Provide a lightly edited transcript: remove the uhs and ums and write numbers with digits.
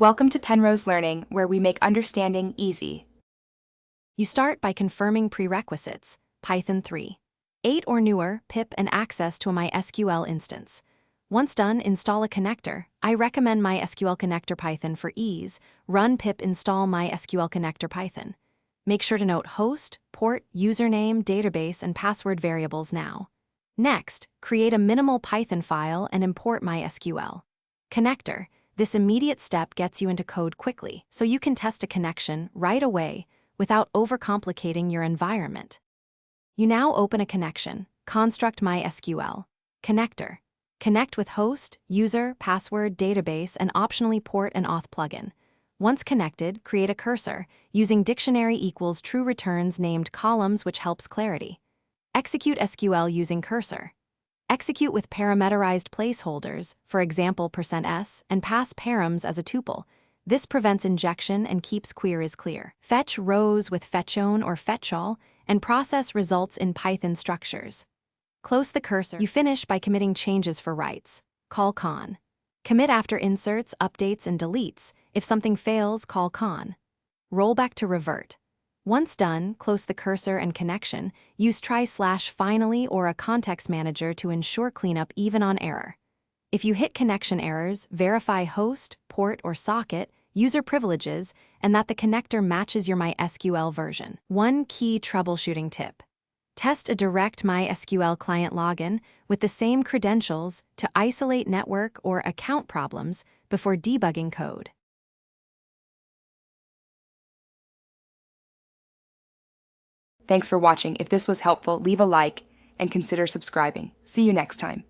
Welcome to Penrose Learning, where we make understanding easy. You start by confirming prerequisites, Python 3. 8 or newer, pip and access to a MySQL instance. Once done, install a connector. I recommend mysql-connector-python for ease. Run pip install mysql-connector-python. Make sure to note host, port, username, database, and password variables now. Next, create a minimal Python file and import MySQL. Connector. This immediate step gets you into code quickly, so you can test a connection right away without overcomplicating your environment. You now open a connection, construct MySQL, connector. Connect with host, user, password, database, and optionally port and auth plugin. Once connected, create a cursor, using dictionary equals true returns named columns, which helps clarity. Execute SQL using cursor. Execute with parameterized placeholders, for example %s, and pass params as a tuple. This prevents injection and keeps queries clear. Fetch rows with fetchon or fetchall, and process results in Python structures. Close the cursor. You finish by committing changes for writes. Call con. Commit after inserts, updates, and deletes. If something fails, call con. Roll back to revert. Once done, close the cursor and connection. Use try/finally or a context manager to ensure cleanup even on error. If you hit connection errors, verify host, port, or socket, user privileges, and that the connector matches your MySQL version. One key troubleshooting tip. Test a direct MySQL client login with the same credentials to isolate network or account problems before debugging code. Thanks for watching. If this was helpful, leave a like and consider subscribing. See you next time.